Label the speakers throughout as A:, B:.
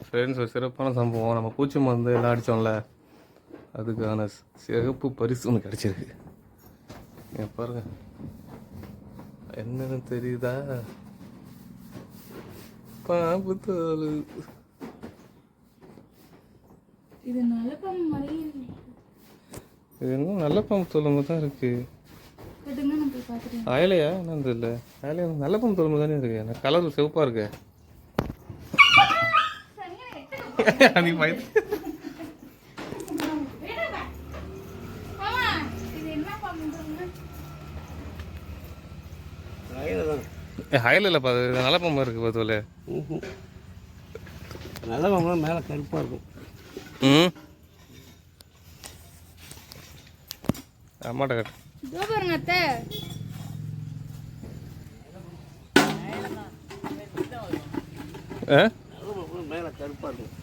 A: Friends ஒரு சிறப்பான சம்பவம். நம்ம பூச்சி மருந்து எல்லாம் அடித்தோம்ல, அதுக்கான சிறப்பு பரிசு ஒன்று கிடச்சிருக்கு. நீங்கள் பாருங்க, என்னன்னு தெரியுதா? பாம்பு தோல்.
B: இது நல்ல பாம்பு மாதிரி
A: இது இன்னும் நல்ல பாம்பு தோல் தான் இருக்கு. அயலையா என்னது? இல்லை அயலையா, நல்ல பாம்பு தோல் தானே இருக்கு. எனக்கு கலர் சிவப்பாக இருக்கு. நீ பயத்து ஹயல் இல்லைப்பா, அது நல்ல பாம்பு இருக்கு பார்த்தோல.
C: நல்ல பாம்பு மேலே கருப்பாக இருக்கும்.
A: அம்மாட்ட கட்டு.
B: பாருங்க அத்தை,
C: மேலே கருப்பாக இருக்கும்.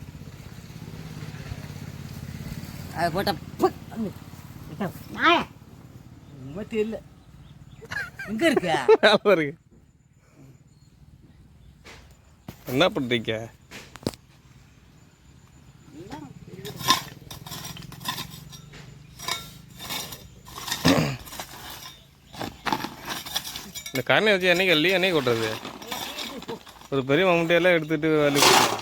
C: அது போட்ட தெரியல எங்க இருக்க.
A: என்ன பண்றீங்க? இந்த கண்ணை வச்சு என்னைக்கு அள்ளி என்னைக்கு கொட்டுறது? ஒரு பெரிய மம்முட்டையெல்லாம் எடுத்துட்டு அள்ளி கொட்டுறா.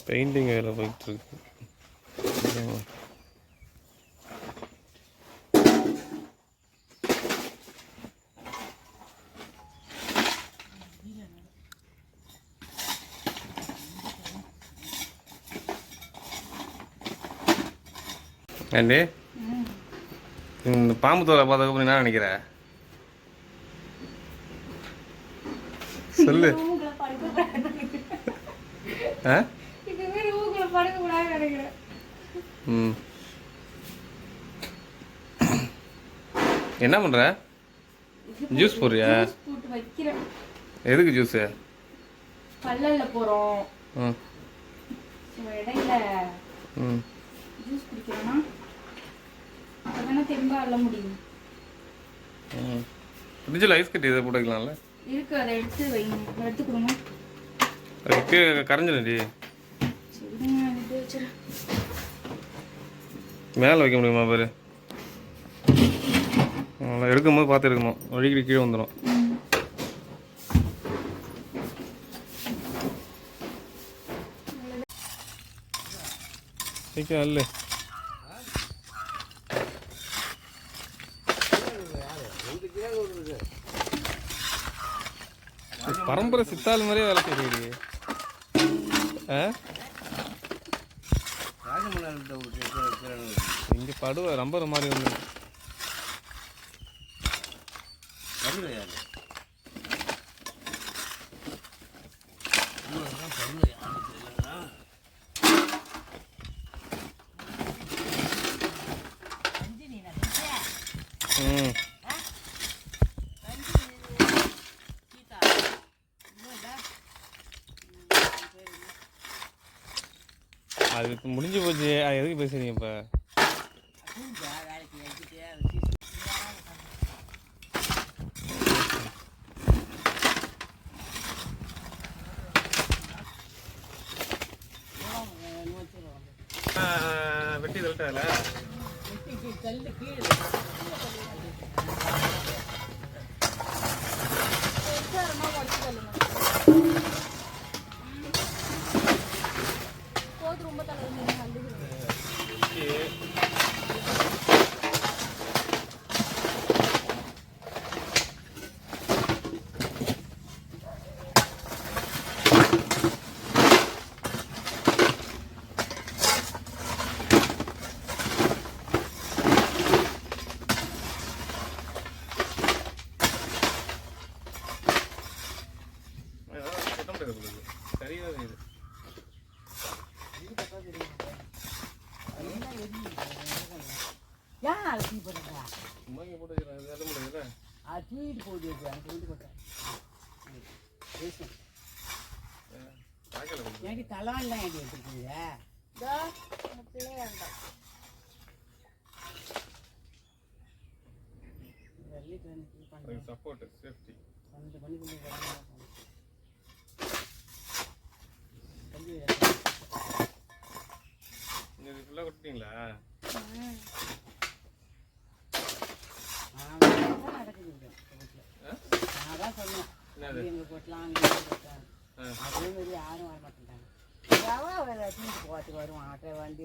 A: பெயிண்டிங் வேலை போயிட்டு இருக்கு. ஏண்டி இந்த பாம்பு தோலை பார்த்ததுக்கு என்ன நினைக்கிற? சொல்லு. என்ன பண்ற? ஜூஸ் போடுறியா? எதுக்கு ஜூஸ்?
B: பல்லல்ல போறோம். இடையில ஜூஸ் குடிக்கிறோம்னா அப்பதானே தெம்பா அள்ள முடியும்.
A: ஃப்ரிட்ஜில் ஐஸ் கட்டி இதை போட்டுக்கலாம்ல.
B: இருக்கு, அதை எடுத்து வைங்க. எடுத்து கொடுங்க.
A: அதுக்கு கரைஞ்சிடும்டி.
B: சரிங்க, எடுத்து வச்சிடறேன்.
A: மேலே வைக்க முடியுமா பாரு. நல்லா எடுக்கும்போது பார்த்து எடுக்கணும், வழிக்கிட்டு கீழே வந்துடும். சீக்கிரம் அல்ல. பரம்பரை சித்தாள் மாதிரியே வேலை செய்யுது. இங்கே படுவ ரம்பர் மாதிரி வந்து அது இப்போ முடிஞ்சு போச்சு. அது எதுக்கு பேசுறீங்க இப்போ? வெட்டி தள்ளிட்டால சரியாக இது சும்மா இங்கே போட்டு வேலை முடியுதுல்ல.
C: தூக்கிட்டு போகுது.
A: வாய்க்கால கொண்டு
C: ஏடி தலைவான்லாம் ஏடி எடுத்துருக்கீங்க
B: இதோ அந்த பிள்ளையாண்டா
C: வெள்ளிட்டு வந்து இது பண்ணுறேன்
A: சப்போர்ட் சேஃப்டி
C: 12 மணிக்குள்ளே
A: நீங்க இது ஃபுல்லா கொட்டிட்டீங்களா?
C: நடக்குது
A: ஆ?
C: நான் தான் சொன்னேன்
A: என்னது?
C: இங்கே கொட்டலாம் அங்கே கொட்டலாம் அதே மாதிரி யாரும் வர மாட்டேங்கிறாங்க தீட்டு போகிறதுக்கு வருவான் ஆட்டோ வண்டி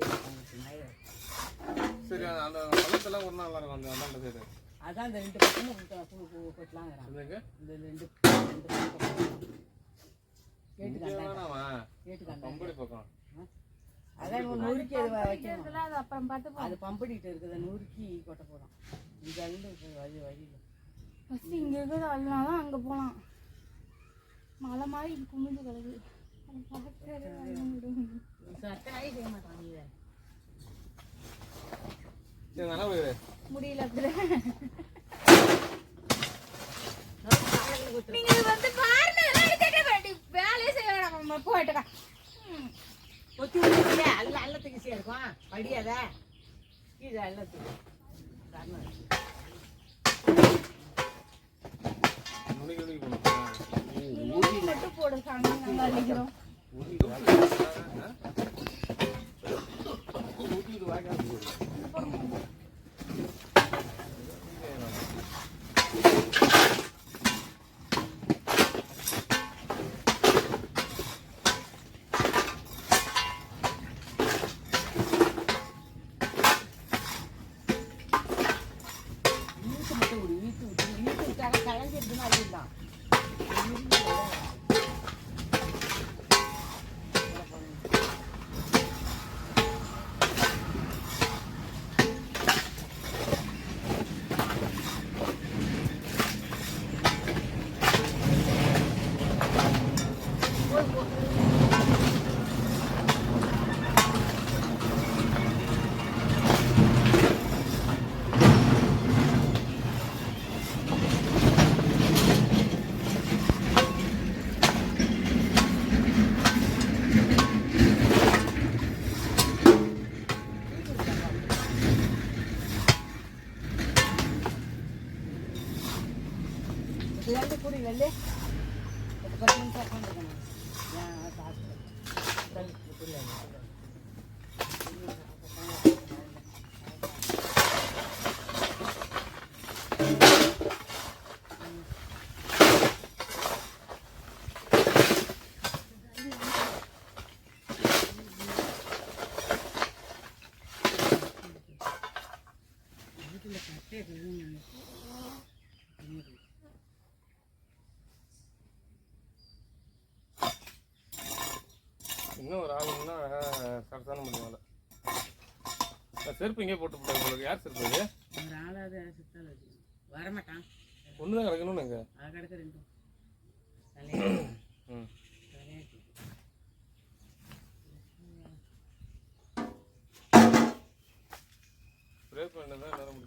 A: சரி அந்த பழத்தெல்லாம் ஒரு நாள் இருக்கும் அந்த அந்தாண்ட சைடு.
C: அதான் இந்த 2 பக்கமும் கொட்டலாங்கிறான்
A: என்னங்க?
C: இந்த 2 கேட்டுக்காங்க
A: பம்படி பக்கம்.
C: அதான் நொறுக்கி அது வைக்கணும்
B: அது அப்புறம் பார்த்து
C: அது பம்படிட்டு இருக்குது நொறுக்கி கொட்ட போகிறோம் இந்த வழியில்
B: ஃபஸ்ட்டு இங்கே இருக்கிறது அள்ளனாதான் அங்கே போகலாம். மலை மாதிரி குமிஞ்சு கிடக்கு அதை பார்க்கவே
C: சட்டனாயே செய்ய மாட்டாங்க
A: சரி நல்லா போயிரு.
B: முடியல அப்படிதான். நீங்க வந்து பாருங்க வேலையே செய்ய வேணாம் போயிட்டுக்கா.
C: கொத்தி விடுறீங்க அல்ல அல்லத்துக்கு ஈஸியாக இருக்கும் படியாத இது அல்லத்துக்கு
A: நுனிக்கு நுனிக்கு போகணுமா?
B: ஊசி மட்டும் போடு சாமி நல்லா அடிக்கிறோம்.
C: கலஞ்சிருக்குன்னு அதுதான் வெள்ளை கூடி வெள்ளை 10 நிமிஷம் உட்காந்துருக்கேன் ஏன் சாப்பிட்டு வீட்டில் கட்டே
A: இன்னும் ஒரு ஆளுங்கன்னா சரசான முடியும். செருப்பு இங்கே போட்டு போட்டாங்க உங்களுக்கு. யார் செருப்பு இது?
C: ஒரு ஆளாவது சுத்தால் வரமாட்டான்.
A: ஒன்று தான் கிடக்கணும்னு எங்க
C: அது கிடக்க 2
A: ம் ஸ்ப்ரே பண்ணதான் எல்லாரும்